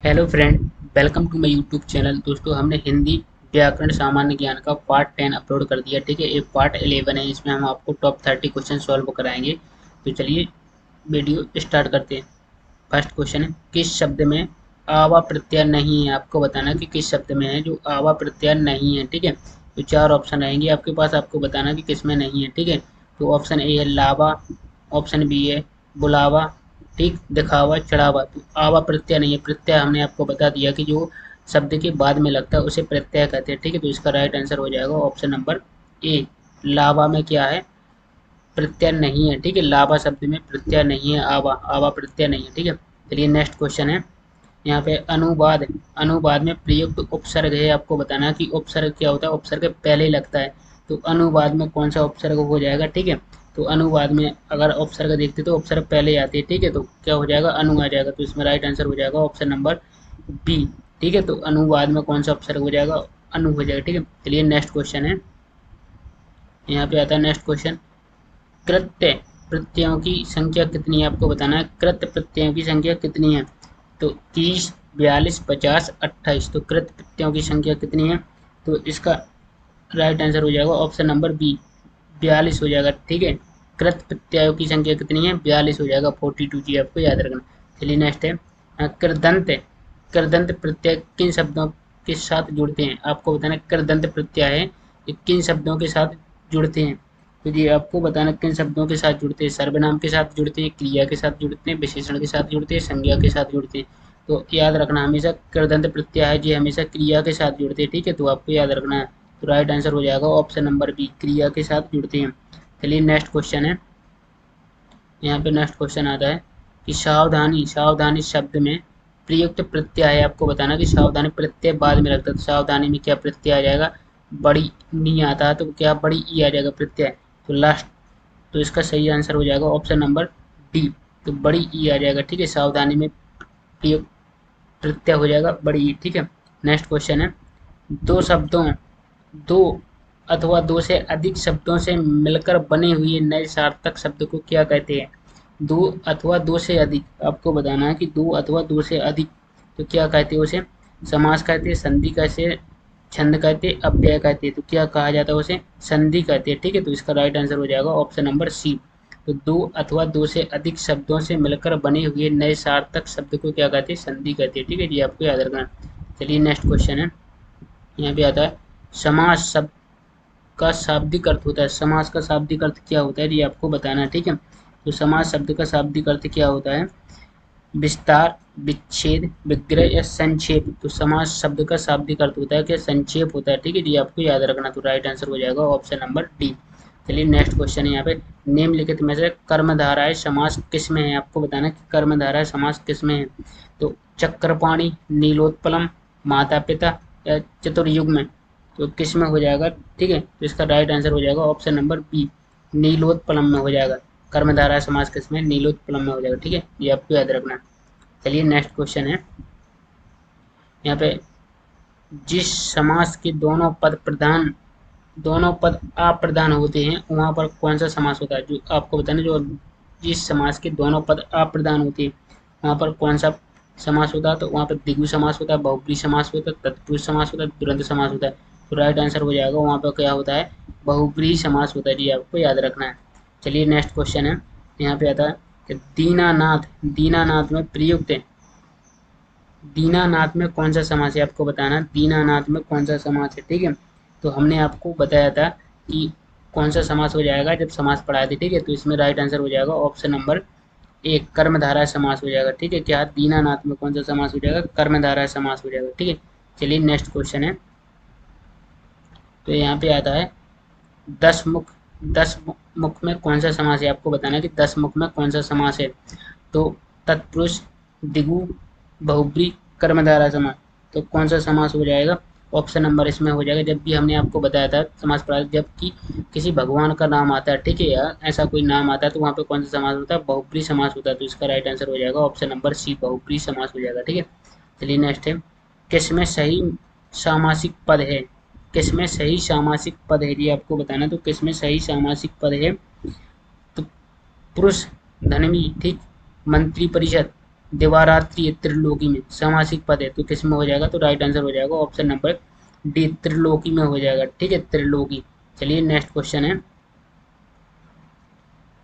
Hello friend, welcome to my YouTube channel. दोस्तों, हमने हिंदी व्याकरण सामान्य ज्ञान का पार्ट 10 अपलोड कर दिया। ठीक है, ये पार्ट 11 है। इसमें हम आपको टॉप 30 क्वेश्चन सॉल्व कराएंगे। तो चलिए वीडियो स्टार्ट करते हैं। फर्स्ट क्वेश्चन है, किस शब्द में आवा प्रत्यय नहीं है? आपको बताना कि किस शब्द में है जो आवा प्रत्यय नहीं है। ठीक है, तो चार ऑप्शन रहेंगे आपके पास, आपको बताना कि किस में नहीं है। ठीक है, तो ऑप्शन ए है लावा, ऑप्शन बी है बुलावा, ठीक, दिखावा, चढ़ावा। तो आवा प्रत्यय नहीं है। प्रत्यय हमने आपको बता दिया कि जो शब्द के बाद में लगता है उसे प्रत्यय कहते हैं। ठीक है, तो इसका राइट आंसर हो जाएगा ऑप्शन नंबर ए। लावा में क्या है? प्रत्यय नहीं है। ठीक है, लाभा शब्द में प्रत्यय नहीं है। आवा आवा प्रत्यय नहीं है। ठीक है, चलिए नेक्स्ट क्वेश्चन है। यहाँ पे अनुवाद, अनुवाद में प्रयुक्त उपसर्ग है। आपको बताना है कि उपसर्ग क्या होता है। उपसर्ग पहले ही लगता है, तो अनुवाद में कौन सा उपसर्ग हो जाएगा? ठीक है, तो अनुवाद में अगर उपसर्ग देखते तो उपसर्ग पहले ही आती है। ठीक है, तो क्या हो जाएगा? अनु आ जाएगा। तो इसमें राइट आंसर हो जाएगा ऑप्शन नंबर बी। ठीक है, तो अनुवाद में कौन सा उपसर्ग हो जाएगा? अनु हो जाएगा। ठीक है, चलिए नेक्स्ट क्वेश्चन है। यहाँ पे आता है नेक्स्ट क्वेश्चन, कृत्य प्रत्ययों की संख्या कितनी है? आपको बताना है कृत्य प्रत्ययों की संख्या कितनी है। तो 30, 42, 50, 28। तो कृत्य प्रत्ययों की संख्या कितनी है? तो इसका राइट आंसर हो जाएगा ऑप्शन नंबर बी, 42 हो जाएगा। ठीक है, कृत प्रत्ययों की संख्या कितनी है? 42 हो जाएगा, 42 जी, आपको याद रखना। चलिए नेक्स्ट है, कृदंत, कृदंत प्रत्यय किन शब्दों के साथ जुड़ते हैं? आपको बताना कृदंत प्रत्यय है ये किन शब्दों के साथ जुड़ते हैं। तो ये आपको बताना किन शब्दों के साथ जुड़ते हैं। सर्वनाम के साथ जुड़ते हैं, क्रिया के साथ जुड़ते हैं, विशेषण के साथ जुड़ते हैं, संज्ञा के साथ जुड़ते हैं। तो याद रखना हमेशा कृदंत प्रत्यय है जी हमेशा क्रिया के साथ जुड़ते हैं। ठीक है, तो आपको याद रखना है। तो राइट आंसर हो जाएगा ऑप्शन नंबर बी, क्रिया के साथ जुड़ते हैं। चलिए नेक्स्ट क्वेश्चन है। यहाँ पे नेक्स्ट क्वेश्चन आता है कि सावधानी, सावधानी शब्द में प्रयुक्त प्रत्यय है। आपको बताना कि सावधानी प्रत्यय बाद में लगता है, तो सावधानी में क्या प्रत्यय आ जाएगा? बड़ी नहीं आता है, तो क्या बड़ी ई आ जाएगा प्रत्यय, तो लास्ट। तो इसका सही आंसर हो जाएगा ऑप्शन नंबर डी, तो बड़ी ई आ जाएगा। ठीक है, सावधानी में प्रयुक्त प्रत्यय हो जाएगा बड़ी ई। ठीक है, नेक्स्ट क्वेश्चन है, दो शब्दों, दो अथवा दो से अधिक शब्दों से मिलकर बने हुए नए सार्थक शब्द को क्या कहते हैं? दो अथवा दो से अधिक, आपको बताना है कि दो अथवा दो से अधिक, तो क्या कहते हैं उसे? समास कहते हैं, संधि कहते हैं, छंद कहते हैं, अव्यय कहते हैं। तो क्या कहा जाता है उसे? संधि कहते हैं। ठीक है, तो इसका राइट आंसर हो जाएगा ऑप्शन नंबर सी। तो दो अथवा दो से अधिक शब्दों से मिलकर बने हुए नए सार्थक शब्द को क्या कहते हैं? संधि कहते हैं। ठीक है जी, आपको याद रखना। चलिए नेक्स्ट क्वेश्चन है। यहाँ पे आता है, समास शब्द का शाब्दिक अर्थ होता है। समास का शाब्दिक अर्थ क्या होता है ये आपको बताना है। ठीक है, तो समास शब्द का शाब्दिक अर्थ क्या होता है? विस्तार, विच्छेद, विग्रह या संक्षेप। तो समास शब्द का शाब्दिक अर्थ होता है क्या? संक्षेप होता है। ठीक है, ये आपको याद रखना। तो राइट आंसर हो जाएगा ऑप्शन नंबर डी। चलिए नेक्स्ट क्वेश्चन है। यहाँ पे निम्नलिखित में से कर्मधाराएं समास किस में है? आपको बताना कि कर्मधाराएं समास किस में है। तो चक्रपाणी, नीलोत्पलम, माता पिता या चतुर्युग में, तो किस में हो जाएगा? ठीक है, तो इसका राइट आंसर हो जाएगा ऑप्शन नंबर बी, नीलोत्पलम में हो जाएगा। कर्मधारय समास किस में? नीलोत्पलम में हो जाएगा। ठीक है, ये आपको याद रखना। चलिए नेक्स्ट क्वेश्चन है। यहाँ पे जिस समास के दोनों पद प्रधान, दोनों पद अप्रधान होते हैं वहां पर कौन सा समास होता है? जो आपको बताना, जो जिस समास के दोनों पद अप्रधान होते हैं वहां पर कौन सा समास होता है? तो वहां पर द्विगु समास होता है, बहुब्रीहि समास होता है, तत्पुरुष समास होता है, तुरंत समास होता है। तो राइट आंसर हो जाएगा वहां पर क्या होता है? बहुब्रीहि समास होता है जी, आपको याद रखना है। चलिए नेक्स्ट क्वेश्चन है। यहाँ पे आता है कि दीनानाथ, दीनानाथ में प्रयुक्त है, दीनानाथ में कौन सा समास है? आपको बताना दीनानाथ में कौन सा समास है। ठीक है, तो हमने आपको बताया था कि कौन सा समास हो जाएगा जब समास पढ़ाए थे। ठीक है, तो इसमें राइट आंसर हो जाएगा ऑप्शन नंबर एक, कर्मधारय समास हो जाएगा। ठीक है, क्या दीनानाथ में कौन सा समास हो जाएगा? कर्मधारय समास हो जाएगा। ठीक है, चलिए नेक्स्ट क्वेश्चन है। तो यहाँ पे आता है दस मुख, दस मुख में कौन सा समास है? आपको बताना है कि दस मुख में कौन सा समास है। तो तत्पुरुष, दिगु, बहुब्री, कर्मधारय समास, तो कौन सा समास हो जाएगा? ऑप्शन नंबर इसमें हो जाएगा, जब भी हमने आपको बताया था समास पढ़ा, जब कि किसी भगवान का नाम आता है, ठीक है, या ऐसा कोई नाम आता है, तो वहाँ पे कौन सा समास होता है? बहुब्री समास होता है। तो इसका राइट आंसर हो जाएगा ऑप्शन नंबर सी, बहुब्री समास हो जाएगा। ठीक है, चलिए नेक्स्ट है, किसमें सही सामासिक पद है? किसमें सही सामासिक पद है ये आपको बताना। तो किसमें सही सामासिक पद है? तो पुरुष, धनवी, ठीक, मंत्री परिषद, दिवारात्रि त्रिलोकी में सामासिक पद है, तो किस में हो जाएगा, तो राइट आंसर हो जाएगा ऑप्शन नंबर डी, त्रिलोकी में हो जाएगा। ठीक है, त्रिलोकी। चलिए नेक्स्ट क्वेश्चन है,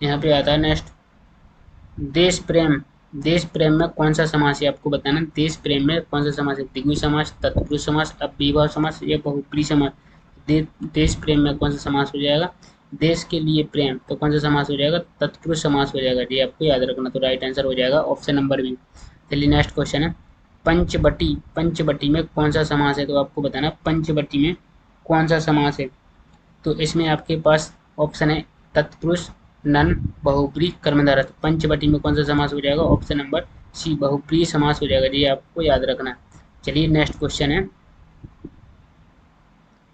यहाँ पे आता है नेक्स्ट, देश प्रेम। देश प्रेम में कौन सा समास है, आपको बताना। देश प्रेम में कौन सा समास है, द्विगु समास, तत्पुरुष समास, अव्ययीभाव समास या बहुप्रिय समास। देश प्रेम में कौन सा समास हो जाएगा, देश के लिए प्रेम, तो कौन सा समास हो जाएगा, तत्पुरुष समास हो जाएगा। ये आपको याद रखना, तो राइट आंसर हो जाएगा ऑप्शन नंबर बी। चलिए नेक्स्ट क्वेश्चन है, पंचवटी। पंचवटी में कौन सा समास है, तो आपको बताना पंचवटी में कौन सा समास है। तो इसमें आपके पास ऑप्शन है तत्पुरुष, नन, बहुप्रिय, कर्मधारय। पंचवटी में कौन सा समास हो जाएगा, ऑप्शन नंबर सी, बहुप्रिय समास हो जाएगा। ये आपको याद रखना। चलिए नेक्स्ट क्वेश्चन है,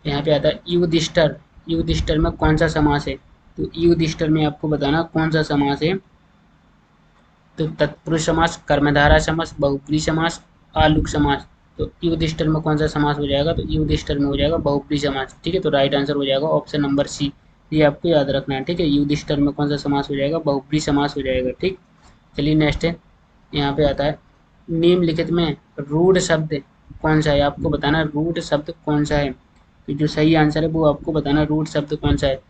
यहाँ पे आता है युधिष्ठिर। युधिष्ठिर में कौन सा समास है, तो युधिष्ठिर में आपको बताना कौन सा समास है। तो तत्पुरुष समास, कर्मधारय समास, बहुप्रिय समास, आलुक समास। तो युधिष्ठिर में कौन सा समास हो जाएगा, तो युधिष्ठिर में हो जाएगा बहुप्रिय समास। ठीक है, तो राइट आंसर हो जाएगा ऑप्शन नंबर सी। ये आपको याद रखना है। ठीक है, युधिष्ठिर में कौन सा समास हो जाएगा, बहुप्रिय समास हो जाएगा। ठीक, चलिए नेक्स्ट है, यहाँ पे आता है निम्नलिखित में रूढ़ शब्द कौन सा है, आपको बताना रूढ़ शब्द कौन सा है। तो जो सही आंसर है वो आपको बताना रूढ़ शब्द कौन सा है,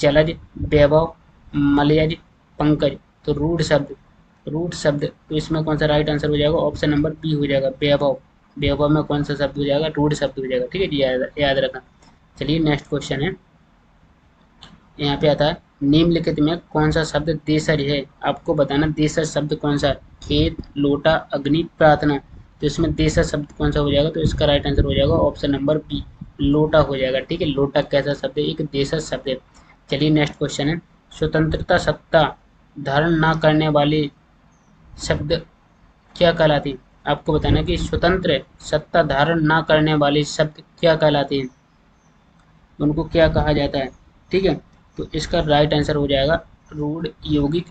जलज, वैभव, मलयज, पंकज। तो रूढ़ शब्द, तो इसमें कौन सा राइट आंसर हो जाएगा, ऑप्शन नंबर बी हो जाएगा, वैभव। वैभव में कौन सा शब्द हो जाएगा, रूढ़ शब्द हो जाएगा। ठीक है जी, याद रखना। चलिए नेक्स्ट क्वेश्चन है, यहाँ पे आता है निम्नलिखित में कौन सा शब्द देशज है, आपको बताना देशज शब्द कौन सा है। खेत, लोटा, अग्नि, प्रार्थना। तो इसमें देशज शब्द कौन सा हो जाएगा, तो इसका राइट आंसर हो जाएगा ऑप्शन नंबर बी, लोटा हो जाएगा। ठीक है, लोटा कैसा शब्द है, एक देशज शब्द है। चलिए नेक्स्ट क्वेश्चन है, स्वतंत्रता सत्ता धारण न करने वाले शब्द क्या कहलाते हैं, आपको बताना कि स्वतंत्र सत्ता धारण न करने वाले शब्द क्या कहलाते हैं, उनको क्या कहा जाता है। ठीक है, तो इसका राइट आंसर हो जाएगा रूढ़, यौगिक,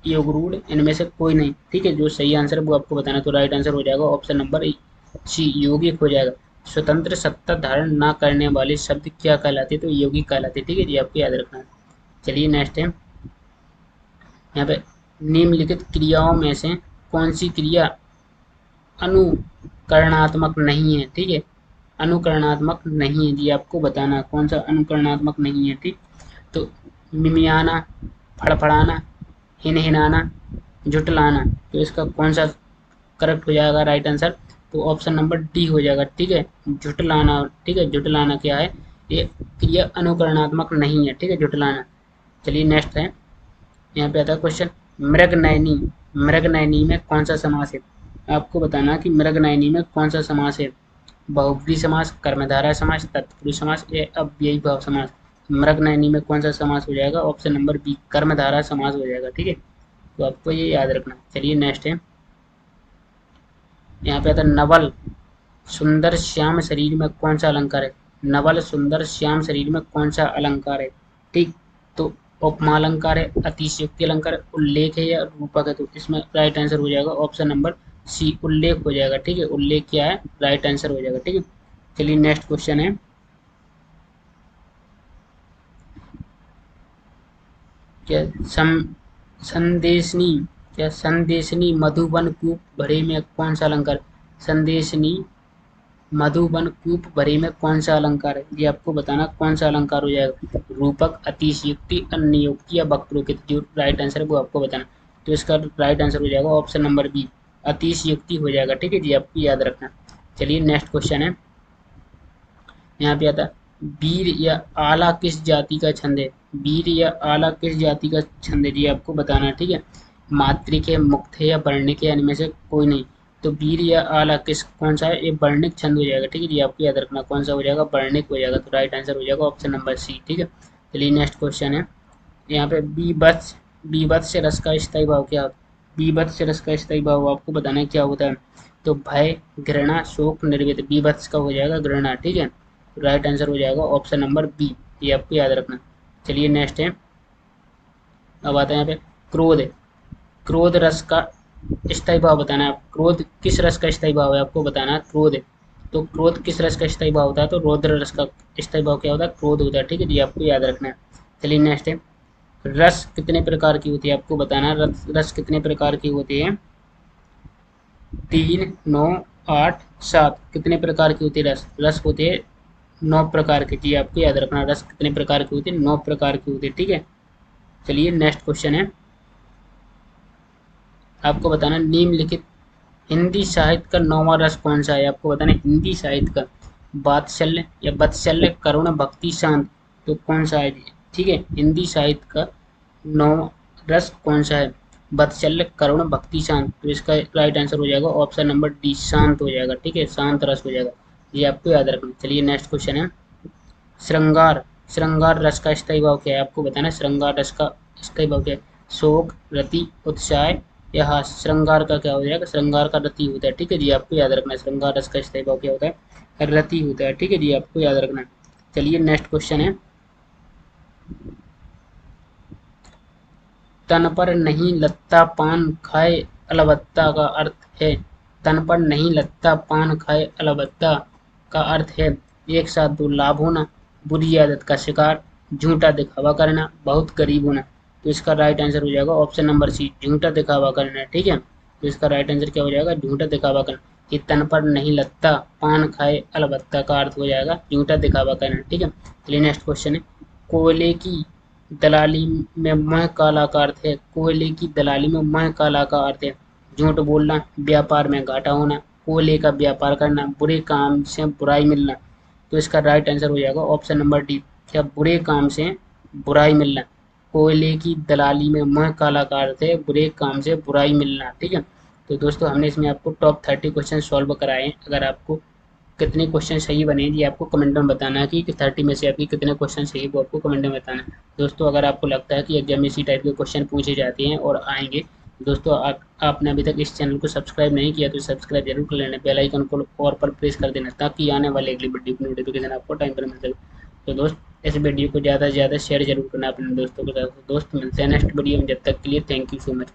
योग रूढ़, इनमें से कोई नहीं। ठीक है, जो सही आंसर है वो आपको बताना, तो राइट आंसर हो जाएगा ऑप्शन नंबर सी, यौगिक हो जाएगा। स्वतंत्र सत्ता धारण ना करने वाले शब्द क्या कहलाते, तो यौगिक कहलाते। ठीक है जी, आपको याद रखना है। चलिए नेक्स्ट है, यहाँ पे निम्नलिखित क्रियाओं में से कौन सी क्रिया अनुकरणात्मक नहीं है। ठीक है, अनुकरणात्मक नहीं है जी, आपको बताना कौन सा अनुकरणात्मक नहीं है। ठीक, तो मिमियाना, फड़फड़ाना, हिनहिनाना, झुटलाना। तो इसका कौन सा करेक्ट हो जाएगा राइट आंसर, तो ऑप्शन नंबर डी हो जाएगा। ठीक है, झुटलाना। ठीक है, झुटलाना क्या है, ये क्रिया अनुकरणात्मक नहीं है। ठीक है, झुटलाना। चलिए नेक्स्ट है, यहाँ पे आता है क्वेश्चन, मृगनयनी। मृगनयनी में कौन सा समास है, आपको बताना कि मृगनयनी में कौन सा समास है। बहुब्री समास, कर्मधारय समास, तत्पुरुष समास या अव्ययी भाव समास। मृगनयनी में कौन सा समास हो जाएगा, ऑप्शन नंबर बी, कर्मधारय समास हो जाएगा। ठीक है, तो आपको ये याद रखना। चलिए नेक्स्ट है, यहाँ पे आता है नवल सुंदर श्याम शरीर में कौन सा अलंकार है। नवल सुंदर श्याम शरीर में कौन सा अलंकार है। ठीक, तो उपमा अलंकार है, अतिशयोक्ति अलंकार है, उल्लेख है या रूपक है। तो इसमें राइट आंसर हो जाएगा ऑप्शन नंबर सी, उल्लेख हो जाएगा। ठीक है, उल्लेख क्या है, राइट आंसर हो जाएगा। ठीक है, चलिए नेक्स्ट क्वेश्चन है, क्या संदेशनी, क्या संदेशनी मधुबन कूप भरे में कौन सा अलंकार। संदेशनी मधुबन कूप भरे में कौन सा अलंकार है, ये आपको बताना कौन सा अलंकार हो जाएगा। रूपक, अतिशयोक्ति, अन्ययोक्ति या वक्रोक्ति। जो राइट आंसर है वो आपको बताना, तो इसका राइट आंसर हो जाएगा ऑप्शन नंबर बी, अतिशयोक्ति हो जाएगा। ठीक है जी, आपको याद रखना। चलिए नेक्स्ट क्वेश्चन है, यहाँ पे आता है वीर या आला किस जाति का छंद है। वीर या आला किस जाति का छंद है, जी आपको बताना। ठीक है, मात्रिक है, मुक्त है या वर्णिक है, इनमें से कोई नहीं। तो वीर या आला किस कौन सा है, ये वर्णिक छंद हो जाएगा। ठीक है जी, आपको याद रखना कौन सा हो जाएगा, वर्णिक हो जाएगा। तो राइट आंसर हो जाएगा ऑप्शन नंबर सी। ठीक है, चलिए नेक्स्ट क्वेश्चन है, यहाँ पे बीभत्स, बीभत्स रस का स्थायी भाव क्या होता है। बीभत्स रस का स्थायी भाव आपको बताना है क्या होता है। तो भय, घृणा, शोक, निर्वेद। बीभत्स का हो जाएगा घृणा। ठीक है, राइट आंसर हो जाएगा ऑप्शन नंबर बी, ये आपको याद रखना। चलिए नेक्स्ट है, अब आता है यहाँ पे क्रोध। क्रोध रस का स्थायी भाव बताना है। क्रोध किस रस का स्थायी भाव है, आपको बताना है क्रोध। तो क्रोध किस रस का स्थायी भाव होता है, तो रौद्र रस का स्थायी भाव क्या होता है, क्रोध होता है। ठीक है जी, आपको याद रखना है। चलिए नेक्स्ट है, रस कितने प्रकार की होती है, आपको बताना है रस कितने प्रकार की होती है। 3, 9, 8, 7 कितने प्रकार की होती है रस? रस होते हैं 9 प्रकार की। जी आपको याद रखना, रस कितने प्रकार की होती है? 9 प्रकार की होती है, ठीक है। चलिए नेक्स्ट क्वेश्चन है, आपको बताना निम्नलिखित हिंदी साहित्य का 9वां रस कौन सा है? आपको बताना हिंदी साहित्य का वात्सल्य या वात्सल्य, करुण, भक्ति, शांत, तो कौन सा है? ठीक है, हिंदी साहित्य का 9वां रस कौन सा है? वात्सल्य, करुण, भक्ति, शांत, तो इसका राइट आंसर हो जाएगा ऑप्शन नंबर डी, शांत हो जाएगा, ठीक है, शांत रस हो जाएगा। ये आपको याद रखना। चलिए नेक्स्ट क्वेश्चन है, श्रृंगार, श्रृंगार रस का स्थायी भाव क्या है? आपको बताना है श्रृंगार रस का स्थायी भाव क्या है? शोक, रति, उत्साह या हास? श्रृंगार का क्या हो जाएगा? श्रृंगार का रति होता है, ठीक है जी, आपको याद रखना है श्रृंगार रस का स्थायी भाव क्या होता है? रति होता है, ठीक है जी, आपको याद रखना है। चलिए नेक्स्ट क्वेश्चन है, तन पर नहीं लगता पान खाए अलबत्ता का अर्थ है? तन पर नहीं लगता पान खाए अलबत्ता का अर्थ है, एक साथ दो लाभ होना, बुरी आदत का शिकार, झूठा दिखावा करना, बहुत गरीब होना, तो इसका राइट आंसर हो जाएगा ऑप्शन नंबर सी, झूठा दिखावा करना, ठीक है। तो इसका राइट आंसर क्या हो जाएगा? झूठा दिखावा करना। कि तन पर नहीं लगता पान खाए अलबत्ता का अर्थ हो जाएगा झूठा दिखावा करना, ठीक है। चलिए नेक्स्ट क्वेश्चन है, कोयले की दलाली में मह काला का अर्थ है? कोयले की दलाली में मह काला का अर्थ है झूठ बोलना, व्यापार में घाटा होना, कोयले का व्यापार करना, बुरे काम से बुराई मिलना, तो इसका राइट आंसर हो जाएगा ऑप्शन नंबर डी, क्या बुरे काम से बुराई मिलना। कोयले की दलाली में मह काला का अर्थ है बुरे काम से बुराई मिलना, ठीक है। तो दोस्तों हमने इसमें आपको टॉप 30 क्वेश्चन सॉल्व कराए हैं। अगर आपको कितने क्वेश्चन सही बने ये आपको कमेंट में बताना है कि 30 में से आपके कितने क्वेश्चन सही, वो आपको कमेंट में बताना है। दोस्तों अगर आपको लगता है कि एग्जाम में इसी टाइप के क्वेश्चन पूछे जाते हैं और आएंगे, दोस्तों आपने अभी तक इस चैनल को सब्सक्राइब नहीं किया तो सब्सक्राइब जरूर कर लेना, बेल आइकन को और पर प्रेस कर देना ताकि आने वाले अगली वीडियो की नोटिफिकेशन आपको टाइम पर मिल सके। तो दोस्त इस वीडियो को ज़्यादा से ज़्यादा शेयर जरूर करना अपने दोस्तों के साथ। दोस्त मिलते हैं नेक्स्ट वीडियो में, जब तक के लिए थैंक यू सो मच।